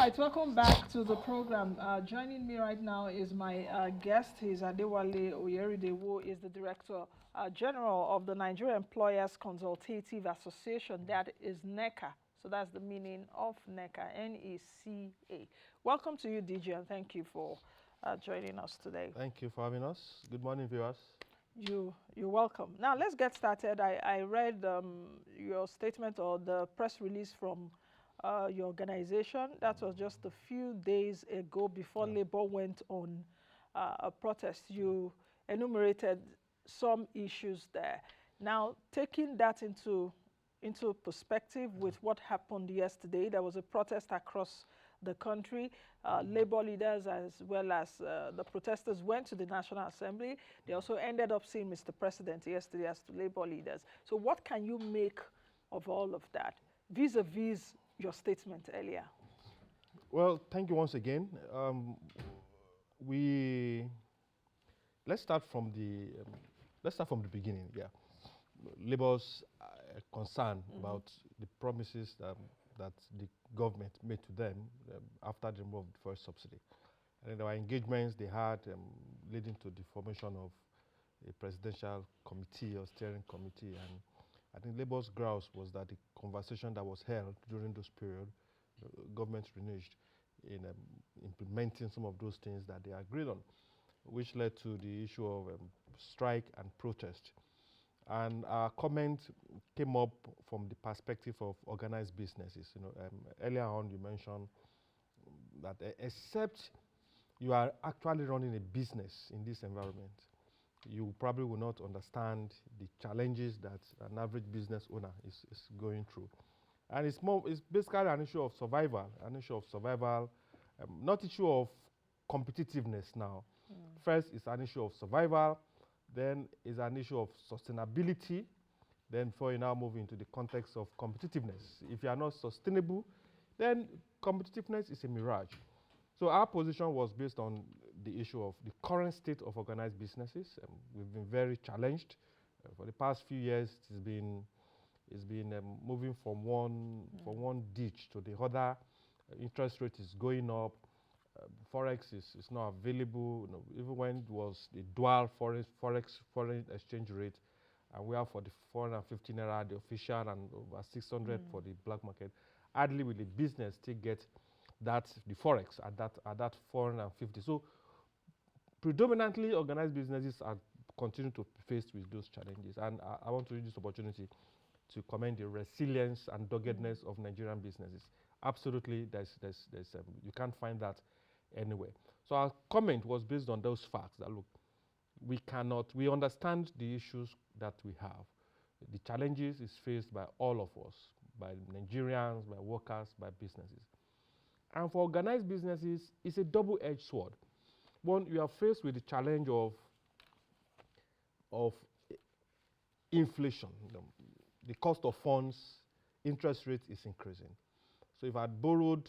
right, welcome back to the program. Joining me right now is my guest. He's Adewale Oyerinde, who is the Director General of the Nigeria Employers Consultative Association. That is NECA. So that's the meaning of NECA, N-E-C-A. Welcome to you, DG, and thank you for joining us today. Thank you for having us. Good morning, viewers. You're welcome. Now let's get started. I read your statement or the press release from your organization. That was just a few days ago before Labour went on a protest. You enumerated some issues there. Now, taking that into perspective with what happened yesterday, there was a protest across the country. Labour leaders as well as the protesters went to the National Assembly. They also ended up seeing Mr. President yesterday as to Labour leaders. So what can you make of all of that vis-a-vis your statement earlier? Well, thank you once again. Let's start from the beginning. Yeah, Labour's concern about the promises that the government made to them after the removal of the first subsidy. And there were engagements they had leading to the formation of a presidential committee or steering committee. And I think Labour's grouse was that the conversation that was held during those period, government reneged in implementing some of those things that they agreed on, which led to the issue of strike and protest. And our comment came up from the perspective of organized businesses. Earlier on you mentioned that except you are actually running a business in this environment, you probably will not understand the challenges that an average business owner is going through. And it's basically an issue of survival, not issue of competitiveness now. First, it's an issue of survival, then it's an issue of sustainability, then before you now move into the context of competitiveness. If you are not sustainable, then competitiveness is a mirage. So our position was based on the issue of the current state of organized businesses. We've been very challenged. For the past few years, it's been moving from one ditch to the other. Interest rate is going up. Forex is not available. Even when it was the dual foreign exchange rate, and we have for the 450 naira the official and over 600 for the black market. Hardly will the business still get the forex at that 450. So predominantly organized businesses are continuing to be faced with those challenges. And I want to use this opportunity to commend the resilience and doggedness of Nigerian businesses. Absolutely, you can't find that anywhere. So our comment was based on those facts that look, we understand the issues that we have. The challenges is faced by all of us, by Nigerians, by workers, by businesses. And for organized businesses, it's a double-edged sword. One, you are faced with the challenge of inflation. The cost of funds, interest rate is increasing. So if I had borrowed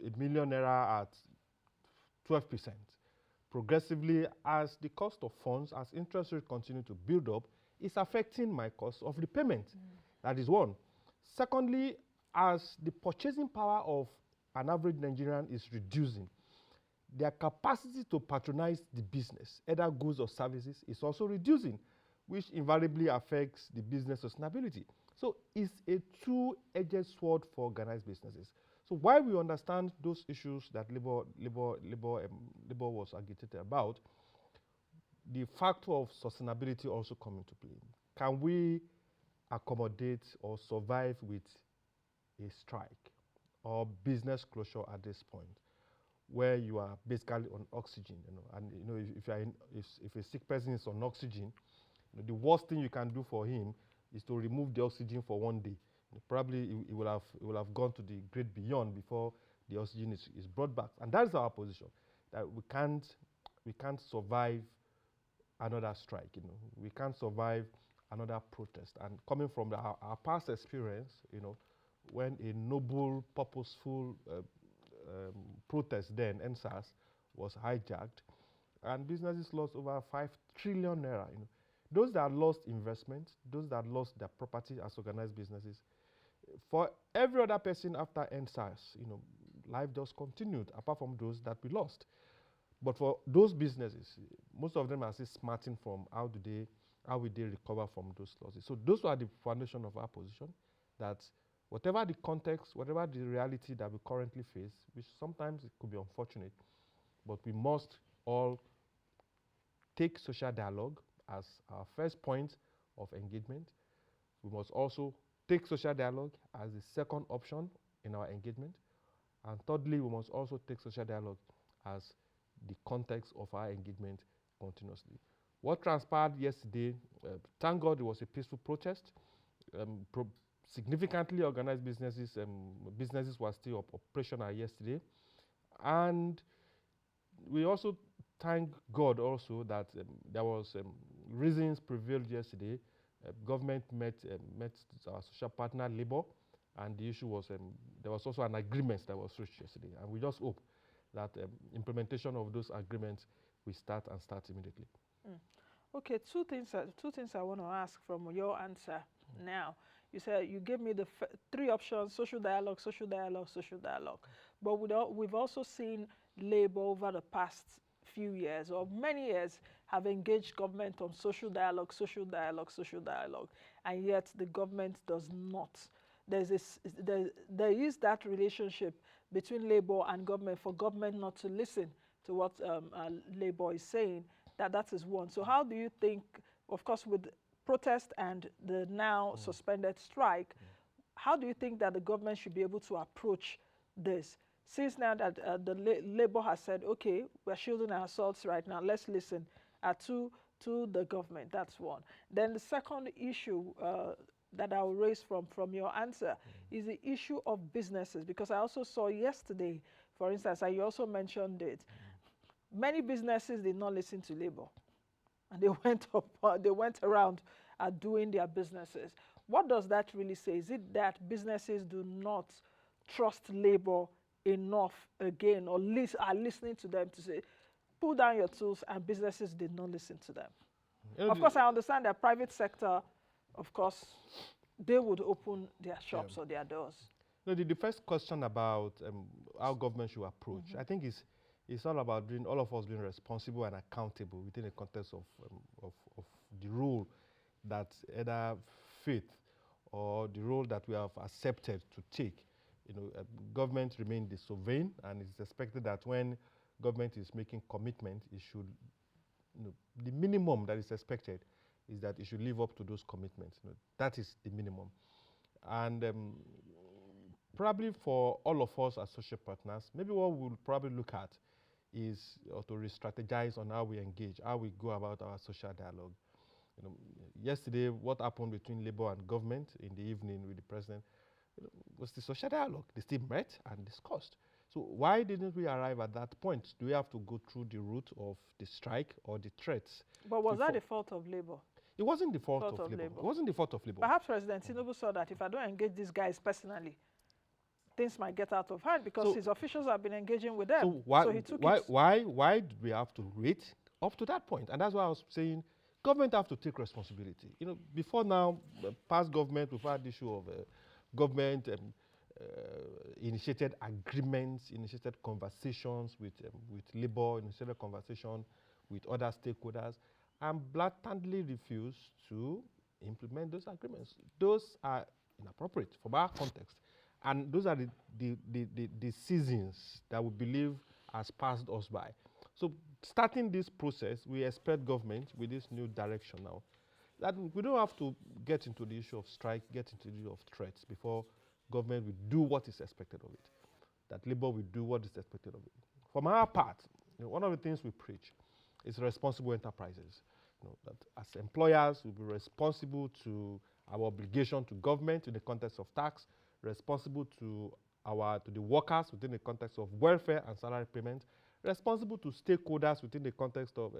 ₦1 million at 12%, progressively as the cost of funds, as interest rate continue to build up, it's affecting my cost of repayment. That is one. Secondly, as the purchasing power of an average Nigerian is reducing, their capacity to patronize the business, either goods or services, is also reducing, which invariably affects the business sustainability. So it's a two-edged sword for organized businesses. So while we understand those issues that Labour was agitated about, the factor of sustainability also come into play. Can we accommodate or survive with a strike or business closure at this point, where you are basically on oxygen? And if a sick person is on oxygen, the worst thing you can do for him is to remove the oxygen for one day. Probably it will have gone to the great beyond before the oxygen is brought back. And that is our position, that we can't survive another strike. We can't survive another protest. And coming from our past experience, when a noble, purposeful protest then, NSAS, was hijacked, and businesses lost over 5 trillion naira. Those that lost investment, those that lost their property as organized businesses, for every other person after NSAS, life just continued, apart from those that we lost. But for those businesses, most of them are still smarting from how will they recover from those losses. So those are the foundation of our position, that whatever the context, whatever the reality that we currently face, which sometimes it could be unfortunate, but we must all take social dialogue as our first point of engagement. We must also take social dialogue as the second option in our engagement. And thirdly, we must also take social dialogue as the context of our engagement continuously. What transpired yesterday, thank God it was a peaceful protest. Significantly organized businesses were still operational yesterday. And we also thank God also that there was reasons prevailed yesterday. Government met our social partner, Labour, and the issue was there was also an agreement that was reached yesterday. And we just hope that implementation of those agreements will start immediately. Okay, two things I want to ask from your answer now. You said you gave me the three options: social dialogue, social dialogue, social dialogue. But we've also seen Labour over the past few years or many years have engaged government on social dialogue, social dialogue, social dialogue, and yet the government does not. There is that relationship between Labour and government for government not to listen to what Labour is saying. That is one. So how do you think, of course, with protest and the now suspended strike, how do you think that the government should be able to approach this? Since now that the Labour has said, okay, we're shielding ourselves right now, let's listen to the government. That's one. Then the second issue that I will raise from your answer is the issue of businesses, because I also saw yesterday, for instance, and you also mentioned it, many businesses did not listen to Labour, and they went around doing their businesses. What does that really say? Is it that businesses do not trust Labour enough again, or are listening to them to say, pull down your tools, and businesses did not listen to them? Of course, I understand that private sector, of course, they would open their shops or their doors. No, the first question about how government should approach, I think it's all about all of us being responsible and accountable within the context of the role that either faith or the role that we have accepted to take. Government remains the sovereign, and it's expected that when government is making commitment, it should, the minimum that is expected is that it should live up to those commitments. That is the minimum. And probably for all of us as social partners, maybe what we'll probably look at is to re-strategize on how we engage, how we go about our social dialogue. Yesterday, what happened between Labour and government in the evening with the president was the social dialogue. They still met and discussed. So why didn't we arrive at that point? Do we have to go through the route of the strike or the threats? But was that the fault of Labour? It wasn't the fault of Labour. It wasn't the fault of Labour. Perhaps President Tinubu saw that if I don't engage these guys personally, things might get out of hand, because his officials have been engaging with them. So why did we have to wait up to that point? And that's why I was saying government have to take responsibility. Before now, past government, we've had the issue of government initiated agreements, initiated conversations with Labour, initiated conversation with other stakeholders, and blatantly refused to implement those agreements. Those are inappropriate from our context. And those are the seasons that we believe has passed us by. So starting this process, we expect government with this new direction now, that we don't have to get into the issue of strike, get into the issue of threats before government will do what is expected of it, that Labour will do what is expected of it. From our part, one of the things we preach is responsible enterprises. That as employers, we'll be responsible to our obligation to government in the context of tax, responsible to the workers within the context of welfare and salary payment, responsible to stakeholders within the context of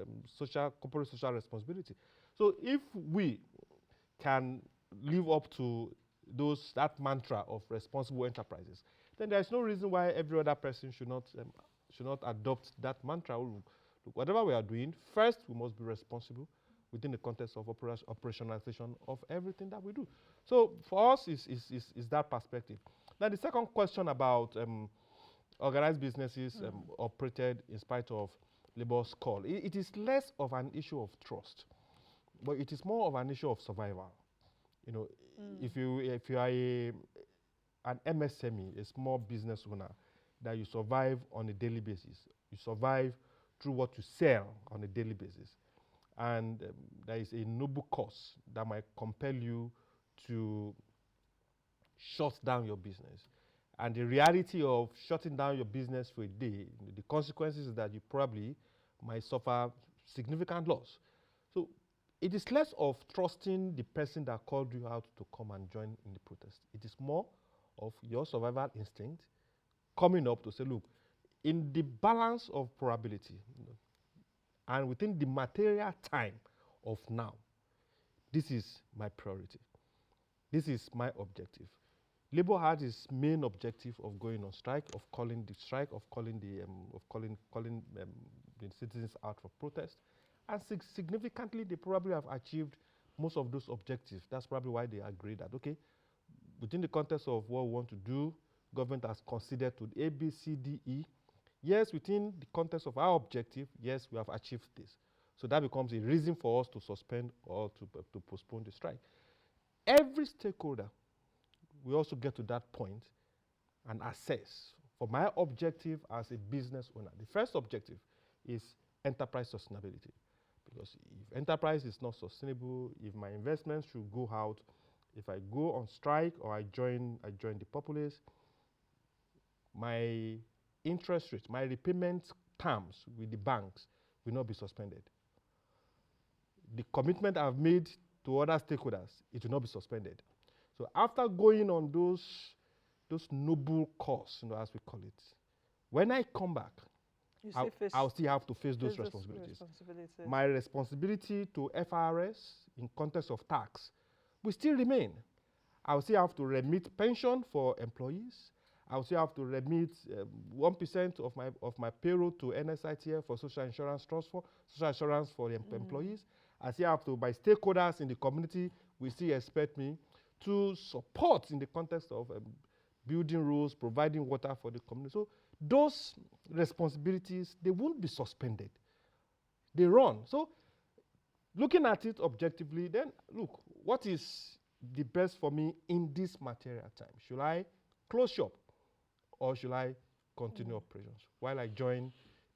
corporate social responsibility. So if we can live up to that mantra of responsible enterprises, then there's no reason why every other person should not adopt that mantra. Look, whatever we are doing, first we must be responsible within the context of operationalization of everything that we do. So for us, is that perspective. Now the second question about organized businesses operated in spite of labor's call. It is less of an issue of trust, but it is more of an issue of survival. You know, if you are an MSME, a small business owner, that you survive on a daily basis. You survive through what you sell on a daily basis. And there is a noble cause that might compel you to shut down your business. And the reality of shutting down your business for a day, the consequences is that you probably might suffer significant loss. So it is less of trusting the person that called you out to come and join in the protest. It is more of your survival instinct coming up to say, look, in the balance of probability, and within the material time of now, this is my priority. This is my objective. Labour had its main objective of going on strike, of calling the strike, of calling the citizens out for protest, and significantly, they probably have achieved most of those objectives. That's probably why they agreed that, okay, within the context of what we want to do, government has considered to A, B, C, D, E. Yes, within the context of our objective, yes, we have achieved this. So that becomes a reason for us to suspend or to postpone the strike. Every stakeholder will also get to that point and assess. For my objective as a business owner, the first objective is enterprise sustainability. Because if enterprise is not sustainable, if my investments should go out, if I go on strike or I join the populace, my interest rate, my repayment terms with the banks will not be suspended. The commitment I've made to other stakeholders, it will not be suspended. So after going on those noble cause, as we call it, when I come back, I'll still have to face those responsibilities. My responsibility to FRS in context of tax will still remain. I'll still have to remit pension for employees. I'll still have to remit 1% of my payroll to NSITF for social insurance trust for social insurance for the employees. I still have to, my stakeholders in the community will still expect me to support in the context of building roads, providing water for the community. So those responsibilities, they won't be suspended. They run. So looking at it objectively, then look, what is the best for me in this material time? Should I close shop or should I continue operations while I join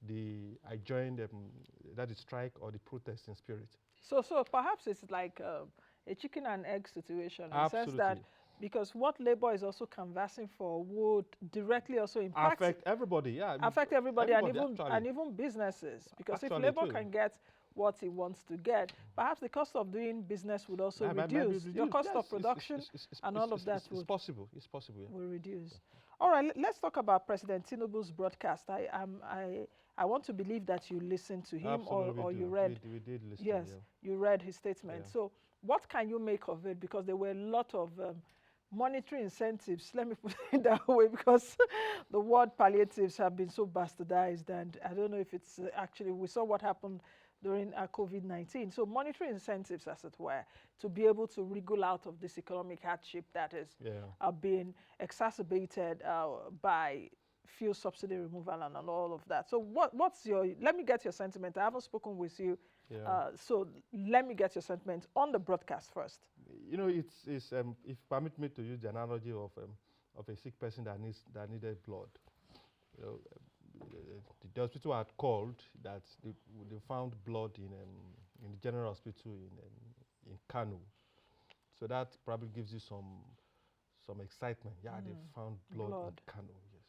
that is strike or the protest in spirit? So perhaps it's like a chicken and egg situation in the sense Absolutely. that because what Labour is also canvassing for would directly also affect everybody, yeah. Affect everybody and even businesses. Because if Labour can get what he wants to get, perhaps the cost of doing business would also reduce. Your cost of production and all of that it's possible. It's possible. Yeah. Will reduce. All right, let's talk about President Tinubu's broadcast. I want to believe that you listened to him or you read. We did listen. Yes, yeah. you read his statement. Yeah. So what can you make of it? Because there were a lot of monetary incentives, let me put it that way, because the word palliatives have been so bastardized, and I don't know if it's actually, we saw what happened during COVID-19. So monetary incentives, as it were, to be able to wriggle out of this economic hardship that is being exacerbated by fuel subsidy removal and all of that. So what's your, let me get your sentiment. I haven't spoken with you, so let me get your sentiment on the broadcast first. You know, it's if permit me to use the analogy of a sick person that needed blood. You know, the hospital had called that they found blood in the general hospital in Kano. So that probably gives you some excitement. Yeah, they found blood in Kano. Yes.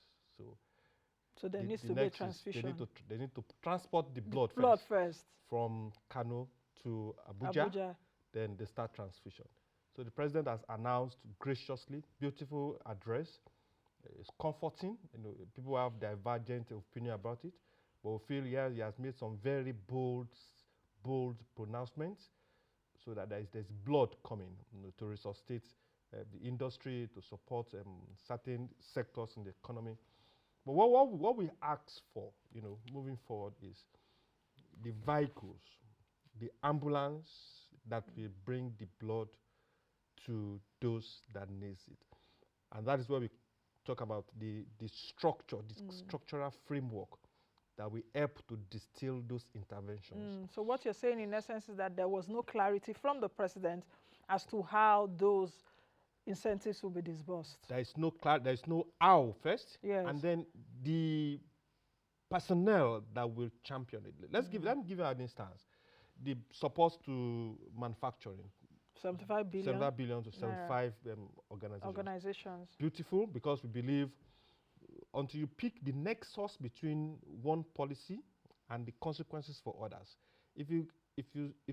So there needs to be a transfusion. They need to transport the blood first from Kano to Abuja. Then they start transfusion. So the president has announced graciously, beautiful address. It's comforting. You know, people have divergent opinion about it, but we feel he has made some very bold pronouncements, so that there's blood coming, to resuscitate the industry, to support certain sectors in the economy. But what we ask for, moving forward, is the vehicles, the ambulance that will bring the blood to those that needs it. And that is where we talk about the structure, the structural framework that will help to distill those interventions. So what you're saying in essence is that there was no clarity from the president as to how those incentives will be disbursed. There is no how first, Yes. and then the personnel that will champion it. Let me give you an instance. The support to manufacturing. 75 billion. 75 billion to 75 organizations. Beautiful, because we believe until you pick the nexus between one policy and the consequences for others, if you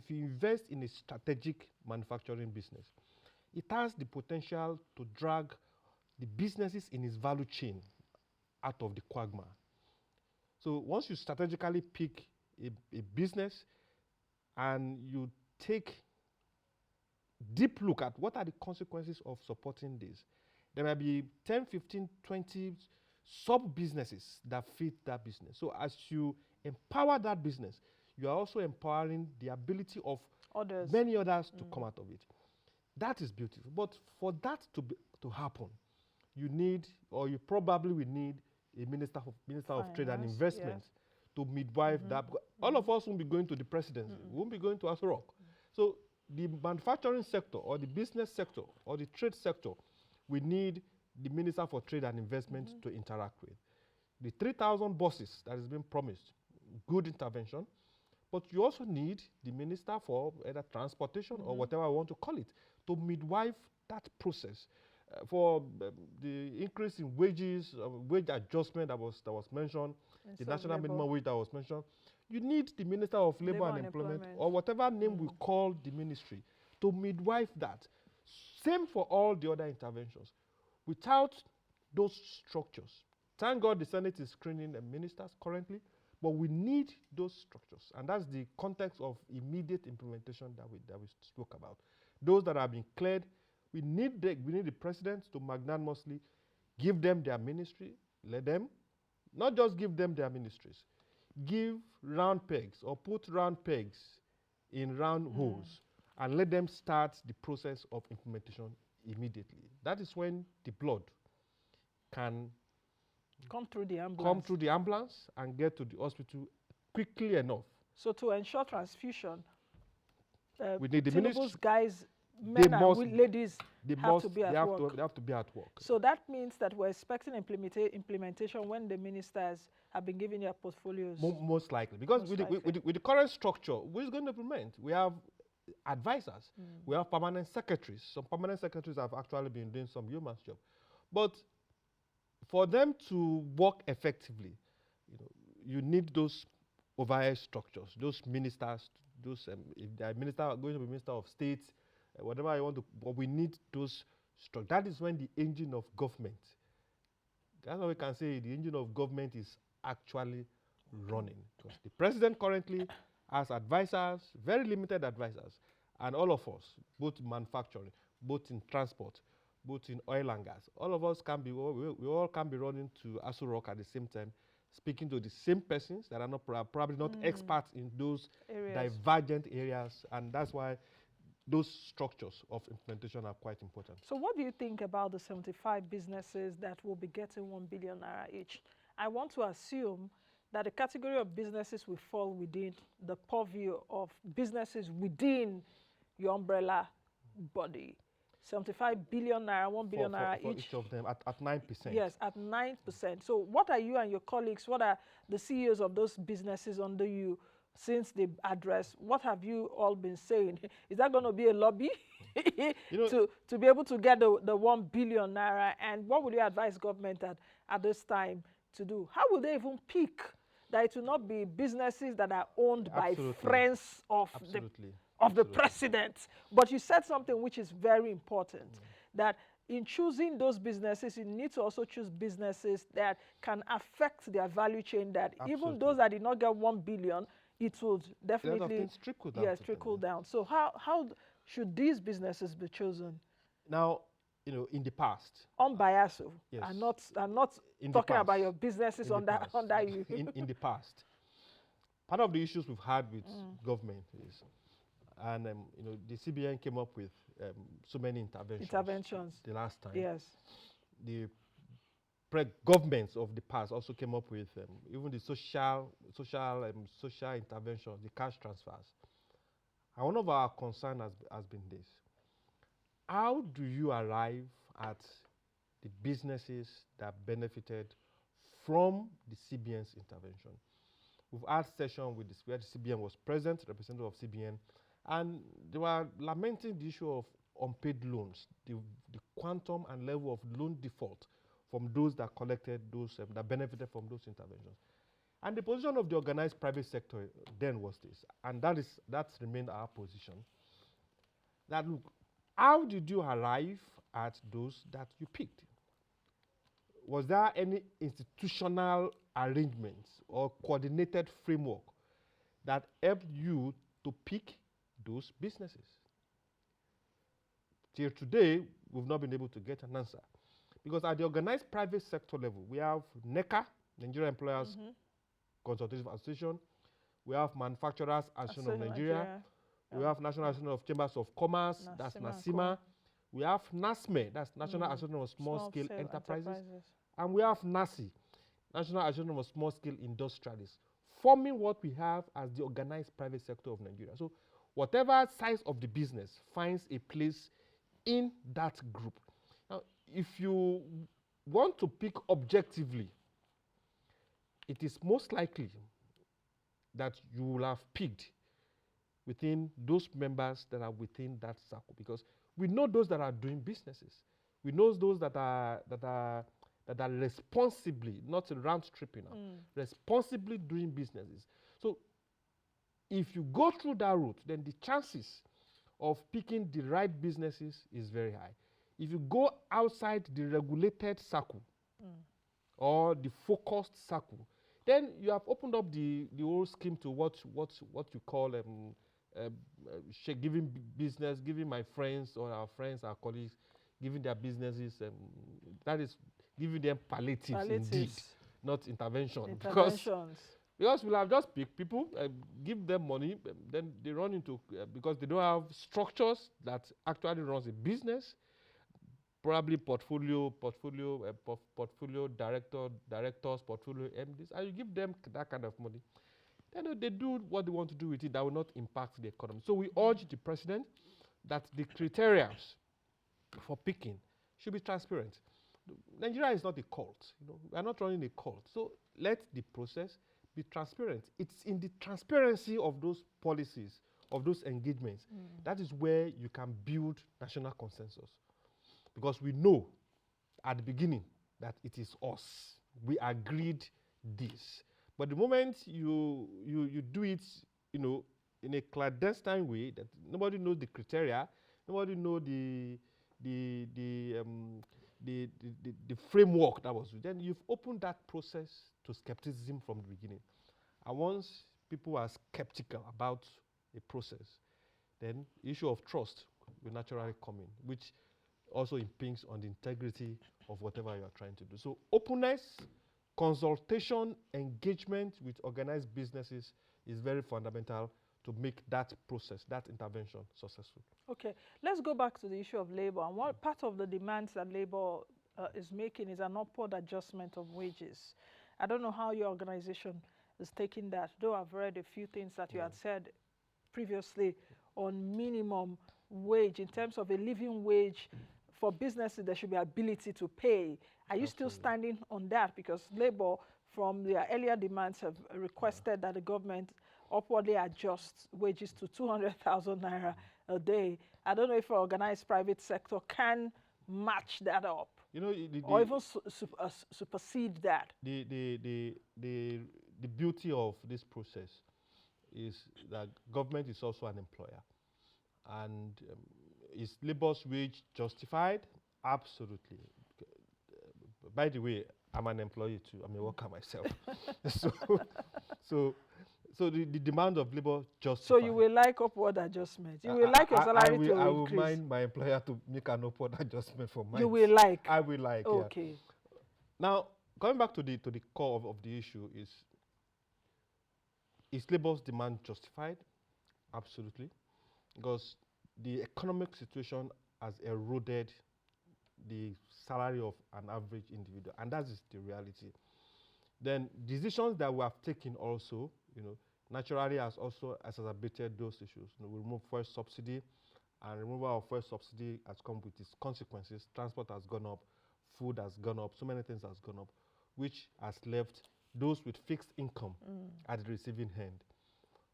invest in a strategic manufacturing business, it has the potential to drag the businesses in its value chain out of the quagmire. So once you strategically pick a business and you take deep look at what are the consequences of supporting this, there might be 10, 15, 20 sub-businesses that fit that business. So as you empower that business, you are also empowering the ability of many others to come out of it. That is beautiful. But for that to happen, you probably will need a Minister of Trade and Investment to midwife that. All of us won't be going to the presidency. We won't be going to Aso Rock. So the manufacturing sector or the business sector or the trade sector, we need the Minister for Trade and Investment to interact with. The 3,000 buses that has been promised, good intervention, but you also need the Minister for either transportation or whatever I want to call it to midwife that process. For the increase in wages, wage adjustment that was mentioned, the national minimum wage that was mentioned, you need the Minister of Labor and Employment or whatever name we call the ministry to midwife that. Same for all the other interventions. Without those structures, thank God the Senate is screening the ministers currently, but we need those structures, and that's the context of immediate implementation that we spoke about. Those that have been cleared, we need the president to magnanimously give them their ministry, let them, not just give them their ministries, give round pegs or put round pegs in round holes and let them start the process of implementation immediately. That is when the blood can come through the ambulance and get to the hospital quickly enough. So to ensure transfusion, we need the Tinubu's guys, men and ladies have to be at work. They have to be at work. So that means that we're expecting implementation when the ministers have been given their portfolios. Most likely, because with the current structure, who's going to implement? We have advisors, we have permanent secretaries. Some permanent secretaries have actually been doing some yeoman's job, but for them to work effectively, you need those overhead structures, those ministers, those if they're going to be Minister of State, whatever you want to, but we need those structures. That is when the engine of government, that's what we can say, the engine of government is actually running. Because the president currently has advisors, very limited advisors, and all of us, both manufacturing, both in transport, both in oil and gas, all of us can be, we all can be running to Aso Rock at the same time, speaking to the same persons that are not probably not experts in those divergent areas, and that's why those structures of implementation are quite important. So what do you think about the 75 businesses that will be getting 1 billion naira each? I want to assume that the category of businesses will fall within the purview of businesses within your umbrella body. 75 billion naira, 1 billion naira for each of them at 9%. Yes, at 9%. So what are you and your colleagues, what are the CEOs of those businesses under you since the address? What have you all been saying? Is that going to be a lobby to be able to get the 1 billion naira? And what would you advise government at this time to do? How will they even pick that it will not be businesses that are owned by friends of the president? But you said something which is very important, that in choosing those businesses, you need to also choose businesses that can affect their value chain, that even those that did not get 1 billion, it would definitely trickle down. So how should these businesses be chosen? Now, in the past, unbiased, yes. I'm not talking about your businesses under you. in the past, part of the issues we've had with government is, and the CBN came up with so many interventions the last time. Yes. The governments of the past also came up with even the social intervention, the cash transfers. And one of our concerns has been this: how do you arrive at the businesses that benefited from the CBN's intervention? We've had session with where the CBN was present, representative of CBN, and they were lamenting the issue of unpaid loans, the quantum and level of loan default from those that collected those, that benefited from those interventions. And the position of the organized private sector then was this, and that's remained our position, that look, how did you arrive at those that you picked? Was there any institutional arrangements or coordinated framework that helped you to pick those businesses? Till today, we've not been able to get an answer. Because at the organized private sector level, we have NECA, Nigeria Employers Consultative Association, we have Manufacturers Association of Nigeria, we have National Association of Chambers of Commerce, that's NACIMA, we have NASME, that's National Association of Small Scale Enterprises, and we have NASI, National Association of Small Scale Industrialists, forming what we have as the organized private sector of Nigeria. So whatever size of the business finds a place in that group. Now, if you want to pick objectively, it is most likely that you will have picked within those members that are within that circle, because we know those that are doing businesses. We know those that are responsibly, not round tripping now, responsibly doing businesses. So if you go through that route, then the chances of picking the right businesses is very high. If you go outside the regulated circle or the focused circle, then you have opened up the whole scheme to what you call giving business, giving my friends or our friends, our colleagues, giving their businesses, that is giving them palliatives indeed, not intervention. Because we'll have just picked people, give them money, then they run into, because they don't have structures that actually runs a business, probably portfolio directors, portfolio MDs, and you give them that kind of money. Then they do what they want to do with it that will not impact the economy. So we urge the president that the criteria for picking should be transparent. Nigeria is not a cult. We are not running a cult. So let the process be transparent. It's in the transparency of those policies, of those engagements, that is where you can build national consensus. Because we know at the beginning that it is us. We agreed this. But the moment you do it, in a clandestine way, that nobody knows the criteria, nobody knows the framework that was used, then you've opened that process to skepticism from the beginning. And once people are skeptical about a process, then the issue of trust will naturally come in, which also impinges on the integrity of whatever you are trying to do. So openness, consultation, engagement with organized businesses is very fundamental to make that process, that intervention successful. Okay, let's go back to the issue of labor. And what part of the demands that labor is making is an upward adjustment of wages. I don't know how your organization is taking that, though I've read a few things that you had said previously on minimum wage. In terms of a living wage for businesses, there should be ability to pay. Are you still standing on that? Because labor, from their earlier demands, have requested that the government upwardly adjust wages to 200,000 naira a day. I don't know if an organized private sector can match that up, or even supersede that. The beauty of this process is that government is also an employer. And is labor's wage justified? Absolutely. By the way, I'm an employee too. I'm a worker myself. So the demand of labor justified. So you will like upward adjustment. You will like your salary to increase. I will mind my employer to make an upward adjustment for mine. You will like. I will like. Okay. Yeah. Now, coming back to the core of the issue is labor's demand justified? Absolutely, because the economic situation has eroded the salary of an average individual, and that is the reality. Then decisions that we have taken also, naturally has also exacerbated those issues. We remove fuel subsidy, and removal of fuel subsidy has come with its consequences. Transport has gone up, food has gone up, so many things has gone up, which has left those with fixed income at the receiving end.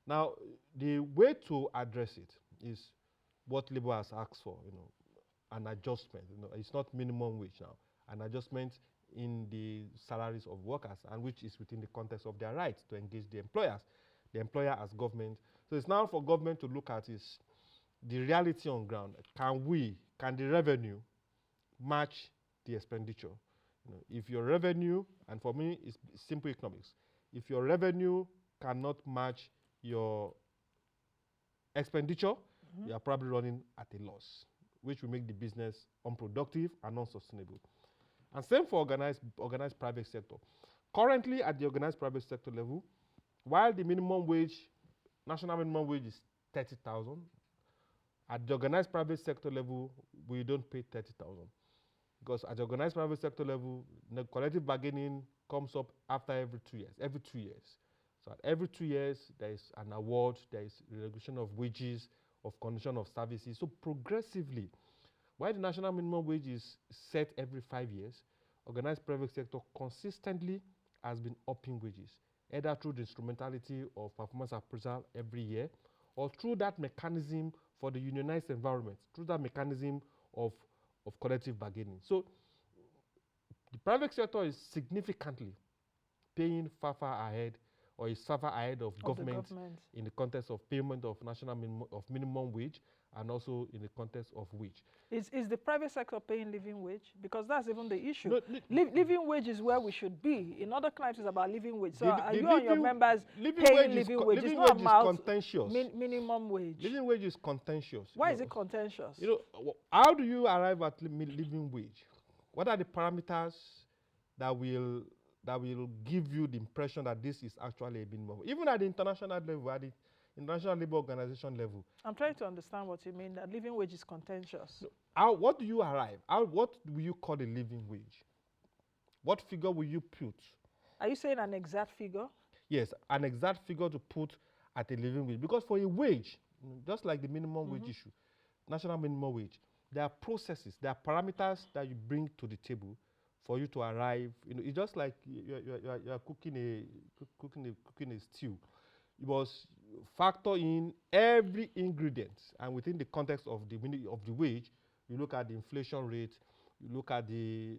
Now, the way to address it is what Labour has asked for, an adjustment. It's not minimum wage now, an adjustment in the salaries of workers, and which is within the context of their rights to engage the employer as government. So it's now for government to look at is the reality on ground. Can the revenue match the expenditure? If your revenue, and for me it's simple economics, if your revenue cannot match your expenditure, you are probably running at a loss, which will make the business unproductive and unsustainable. And same for organized private sector. Currently at the organized private sector level, while the minimum wage, national minimum wage is 30,000, at the organized private sector level, we don't pay 30,000. Because at the organized private sector level, the collective bargaining comes up after every 2 years, So at every 2 years, there is an award, there is renegotiation of wages, of condition of services. So progressively, while the national minimum wage is set every 5 years, organized private sector consistently has been upping wages, either through the instrumentality of performance appraisal every year, or through that mechanism for the unionized environment, through that mechanism of collective bargaining. So the private sector is significantly paying far ahead, or is far ahead of government in the context of payment of minimum wage, and also in the context of wage. Is the private sector paying living wage? Because that's even the issue. No, living wage is where we should be. In other countries, it's about living wage. So are you and your members paying living wage? It's not about minimum wage. Living wage is contentious. Why is it contentious? How do you arrive at living wage? What are the parameters that will give you the impression that this is actually a minimum? Even at the international level, at the International Labour Organization level. I'm trying to understand what you mean, that living wage is contentious. What do you arrive? What will you call a living wage? What figure will you put? Are you saying an exact figure? Yes, an exact figure to put at a living wage. Because for a wage, just like the minimum wage issue, national minimum wage, there are processes, there are parameters that you bring to the table for you to arrive. It's just like you're cooking a stew. You must factor in every ingredient, and within the context of the wage, you look at the inflation rate, you look at the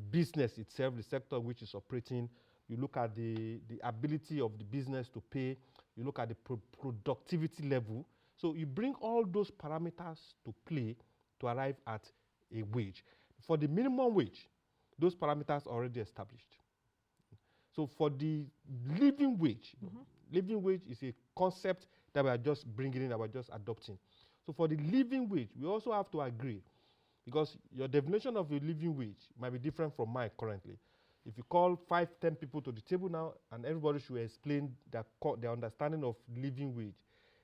business itself, the sector which is operating, you look at the ability of the business to pay, you look at the productivity level. So you bring all those parameters to play to arrive at a wage. For the minimum wage, those parameters are already established. So for the living wage, living wage is a concept that we are just bringing in, that we're just adopting. So for the living wage, we also have to agree, because your definition of a living wage might be different from mine currently. If you call 5-10 people to the table now, and everybody should explain their understanding of living wage,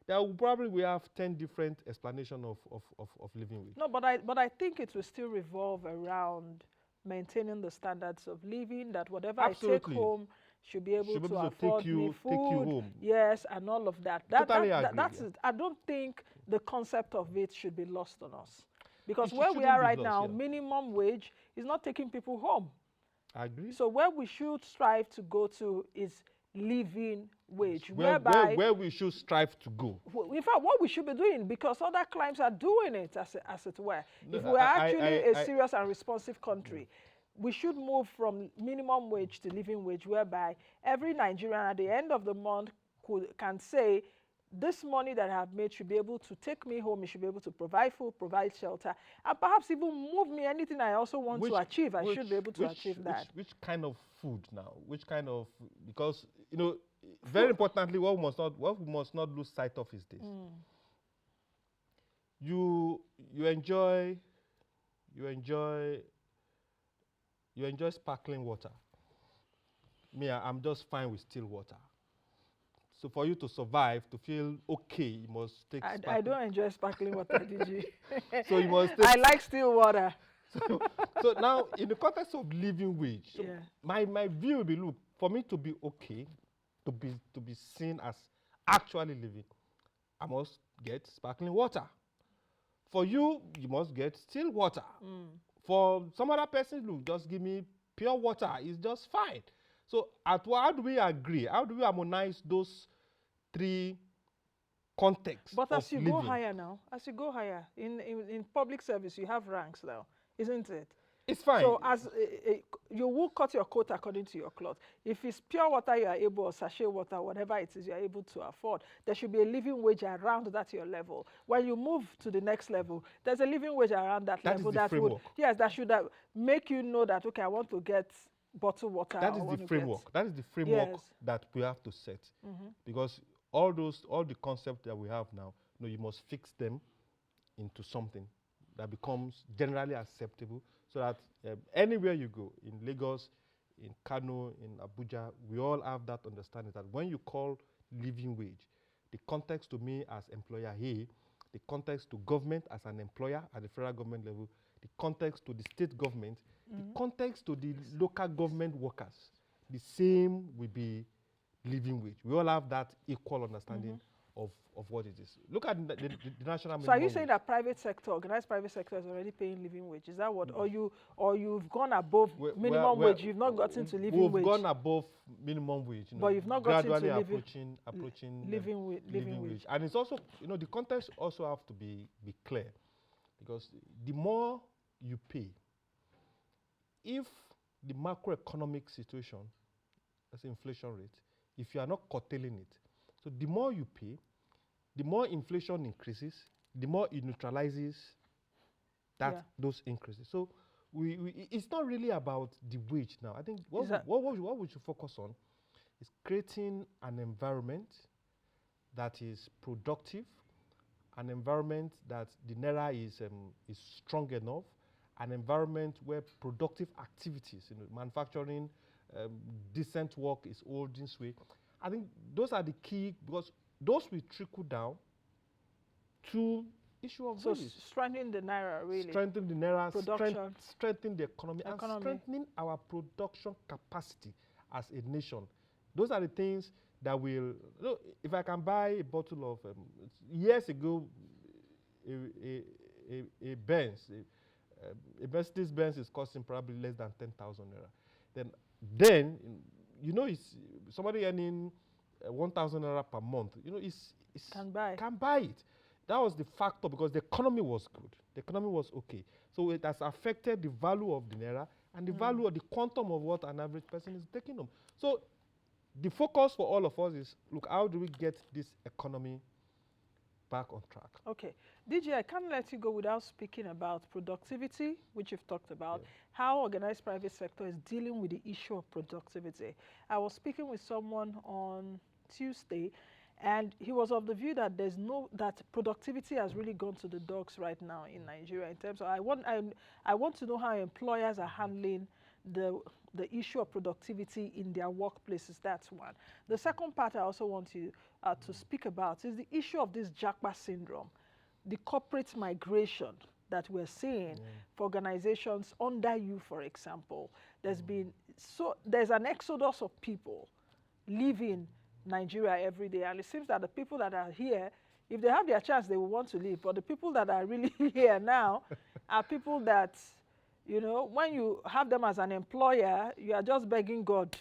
there will probably have 10 different explanations of living wage. No, but I think it will still revolve around maintaining the standards of living, that whatever Absolutely. I take home should be able to afford me food, take you home. Yes, and all of that. That's it. I don't think the concept of it should be lost on us. Because where we are right now, minimum wage is not taking people home. I agree. So where we should strive to go to is living wage, where we should strive to go. In fact, what we should be doing, because other climes are doing it, as it were. No, if we're actually a serious and responsive country, we should move from minimum wage to living wage, whereby every Nigerian at the end of the month can say, this money that I have made should be able to take me home, it should be able to provide food, provide shelter, and perhaps even move me anything I also want to achieve. I should be able to achieve that. Which kind of food now? Which kind of, because, very importantly, what we must not lose sight of is this. You enjoy sparkling water. Me, I'm just fine with still water. So for you to survive, to feel okay, you must take I don't enjoy sparkling water, did you? So you must take... I like still water. So now, in the context of living wage, so Yeah. my view will be, look, for me to be okay, to be seen as actually living, I must get sparkling water. For you, you must get still water. For some other person, look, just give me pure water. It's just fine. So how do we agree? How do we harmonize those three contexts But of as you go living? higher now, as you go higher in public service, you have ranks now, isn't it? It's fine. So you will cut your coat according to your cloth. If it's pure water you are able, or sachet water, whatever it is you are able to afford, there should be a living wage around that your level. When you move to the next level, there's a living wage around that That level is the that would, framework. yes, that should make you know that, okay, I want to get bottled water. That is the framework. That is the framework that we have to set. Because all the concepts that we have now, you must fix them into something that becomes generally acceptable, so that anywhere you go, in Lagos, in Kano, in Abuja, we all have that understanding that when you call living wage, the context to me as employer A, the context to government as an employer at the federal government level, the context to the state government, the context to the local government workers, the same will be living wage. We all have that equal understanding of what it is. Look at the national minimum wage. So are you saying that private sector, organized private sector, is already paying living wage? Is that what? Or you've gone above minimum wage, you've not gotten to living wage? We've gone above minimum wage. But you've not gotten to gradually approaching living wage. And it's also, the context also have to be clear, because the more you pay, if the macroeconomic situation, that's inflation rate, if you are not curtailing it, so the more you pay, the more inflation increases, the more it neutralizes those increases. So it's not really about the wage now. I think what we should focus on is creating an environment that is productive, an environment that the naira is strong enough, an environment where productive activities, manufacturing, decent work is holding sway. I think those are the key, because those will trickle down to issue of wages. So strengthening the naira, really. Strengthening the naira, strengthening the economy, and strengthening our production capacity as a nation. Those are the things that will, if I can buy a bottle of, years ago, a Benz, a Mercedes Benz is costing probably less than 10,000 naira. Then, it's somebody earning 1,000 naira per month. Can buy it. That was the factor, because the economy was good. The economy was okay. So it has affected the value of the naira and the value of the quantum of what an average person is taking home. So the focus for all of us is, look, how do we get this economy back on track? Okay. DJ, I can't let you go without speaking about productivity, which you've talked about, how organized private sector is dealing with the issue of productivity. I was speaking with someone on Tuesday, and he was of the view that that productivity has really gone to the dogs right now in Nigeria. In terms of, I want to know how employers are handling the issue of productivity in their workplaces. That's one. The second part I also want you to speak about is the issue of this Japa syndrome, the corporate migration that we're seeing for organizations under you, for example. There's an exodus of people leaving Nigeria every day, and it seems that the people that are here, if they have their chance, they will want to leave. But the people that are really here now are people that, when you have them as an employer, you are just begging God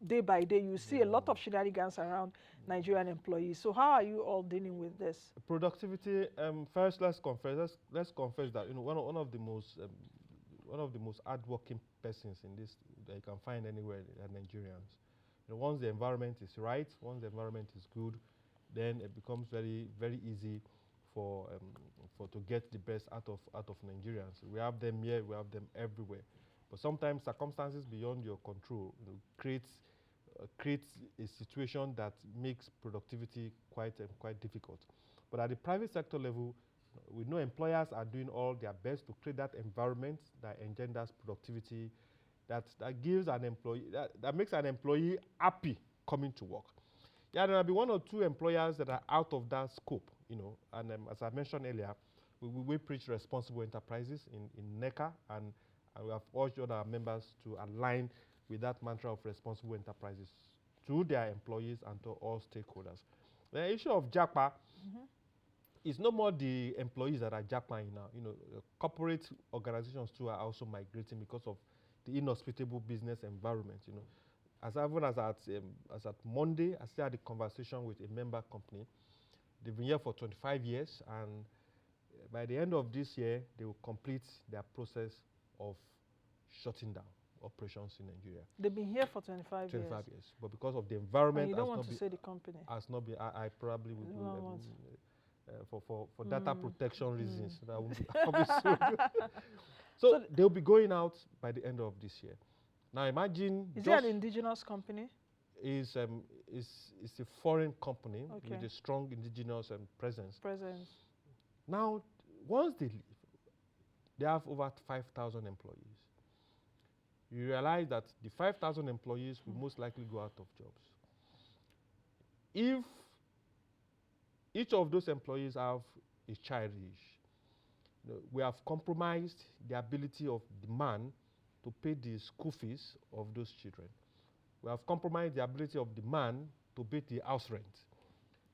day by day. You see a lot of shenanigans around Nigerian employees. So how are you all dealing with this? Productivity. First, let's confess that one of the most hardworking persons in this that you can find anywhere are Nigerians. Once the environment is right, once the environment is good, then it becomes very, very easy for to get the best out of Nigerians. We have them here, we have them everywhere. But sometimes circumstances beyond your control creates a situation that makes productivity quite difficult. But at the private sector level, we know employers are doing all their best to create that environment that engenders productivity, that gives an employee, that makes an employee happy coming to work. Yeah, there will be one or two employers that are out of that scope, and as I mentioned earlier, we preach responsible enterprises in NECA, and we have urged other members to align with that mantra of responsible enterprises to their employees and to all stakeholders. The issue of JAPA is no more the employees that are JAPAing now. Corporate organizations too are also migrating because of the inhospitable business environment. As at Monday, I still had a conversation with a member company. They've been here for 25 years, and by the end of this year, they will complete their process of shutting down operations in Nigeria. They've been here for 25 years. 25 years. But because of the environment, and you don't want to say the company. I probably would do for data protection reasons. That won't be so they'll be going out by the end of this year. Now imagine. Is it an indigenous company? It's a foreign company with a strong indigenous presence. Now, once they leave, they have over 5,000 employees. You realize that the 5,000 employees will most likely go out of jobs. If each of those employees have a child age, we have compromised the ability of the man to pay the school fees of those children. We have compromised the ability of the man to pay the house rent.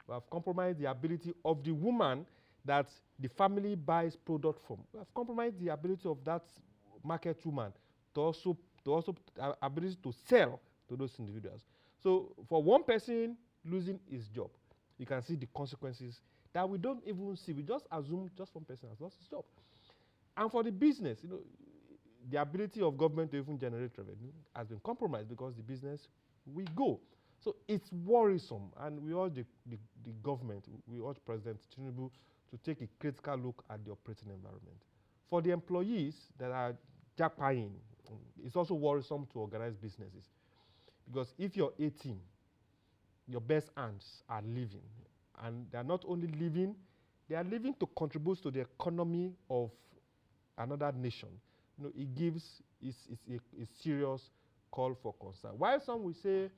We have compromised the ability of the woman that the family buys product from. We have compromised the ability of that market woman to also ability to sell to those individuals. So for one person losing his job, you can see the consequences that we don't even see. We just assume just one person has lost his job. And for the business, the ability of government to even generate revenue has been compromised because the business will go. So it's worrisome, and we urge the government, we urge President Tinubu to take a critical look at the operating environment. For the employees that are jackpying, it's also worrisome to organize businesses. Because if you're 18, your best hands are leaving. And they're not only leaving, they are leaving to contribute to the economy of another nation. It gives a serious call for concern. While some will say,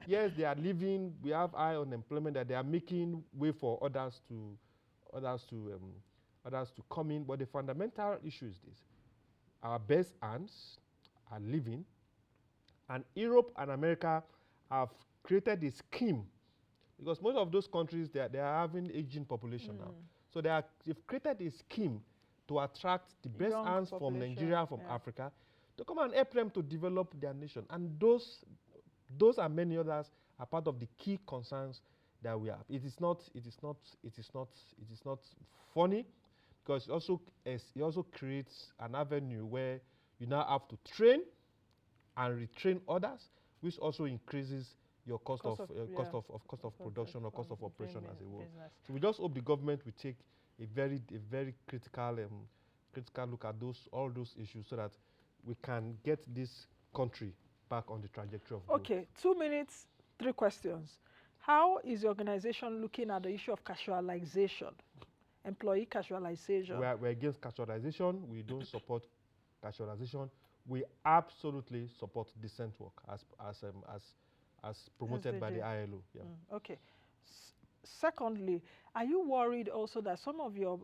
yes, they are leaving, we have high unemployment, that they are making way for others to come in, but the fundamental issue is this: our best hands are leaving, and Europe and America have created a scheme, because most of those countries they are having aging population now, so they've created a scheme to attract the best hands from Nigeria, from Africa, to come and help them to develop their nation. And those and many others are part of the key concerns that we have. It is not funny, because it also creates an avenue where you now have to train and retrain others, which also increases your cost of production or cost of operation as a whole. So we just hope the government will take a very critical look at all those issues, so that we can get this country back on the trajectory of growth. Okay, 2 minutes, 3 questions. How is the organization looking at the issue of casualization, employee casualization? We're against casualization. We don't support casualization. We absolutely support decent work as promoted by the ILO. Yeah. Okay. Secondly, are you worried also that some of your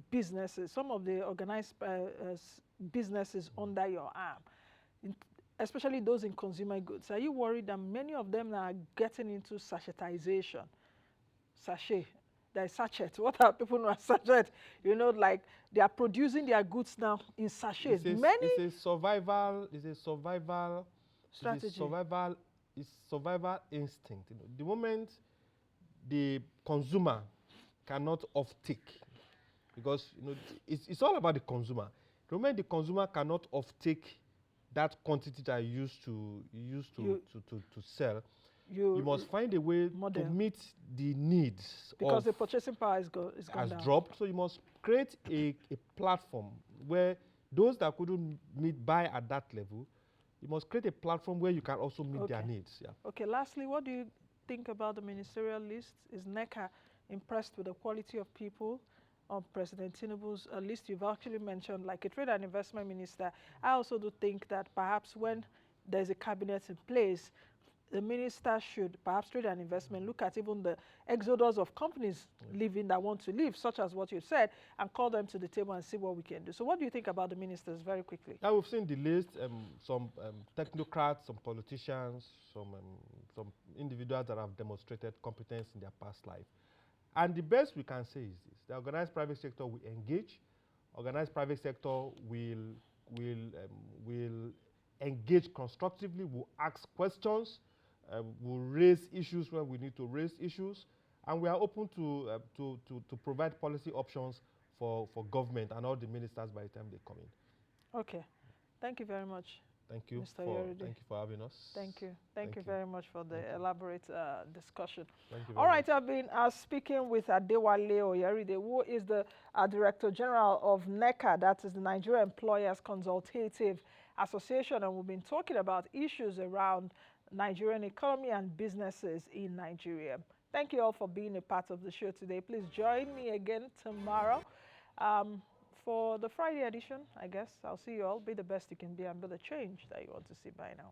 businesses, some of the organized businesses under your arm, especially those in consumer goods, are you worried that many of them are getting into sachetization? Sachet. There's sachet. What are people know as sachet? Like they are producing their goods now in sachets. It's a survival strategy. It's survival instinct. The moment the consumer cannot off-take, because it's all about the consumer. The moment the consumer cannot off-take that quantity that you used to sell, you must find a way to meet the needs. Because the purchasing power has dropped. So you must create a platform where those that couldn't buy at that level, you must create a platform where you can also meet their needs. Yeah. Okay, lastly, what do you think about the ministerial list? Is NECA impressed with the quality of people on President Tinubu's list? You've actually mentioned like a trade and investment minister. I also do think that perhaps when there's a cabinet in place, the minister should, perhaps trade and investment, look at even the exodus of companies leaving that want to leave, such as what you said, and call them to the table and see what we can do. So what do you think about the ministers, very quickly? Now we've seen the list, some technocrats, some politicians, some individuals that have demonstrated competence in their past life. And the best we can say is this: the organized private sector will engage. Organized private sector will engage constructively, will ask questions, will raise issues where we need to raise issues, and we are open to provide policy options for government and all the ministers by the time they come in. Okay. Thank you very much. Thank you Mr. Oyerinde. Thank you for having us. Thank you. Thank you very much for the elaborate discussion. Thank you All very right, much. I've been speaking with Adewale Oyerinde, who is the Director General of NECA, that is the Nigeria Employers Consultative Association, and we've been talking about issues around Nigerian economy and businesses in Nigeria. Thank you all for being a part of the show today. Please join me again tomorrow. For the Friday edition, I guess. I'll see you all. Be the best you can be and be the change that you want to see by now.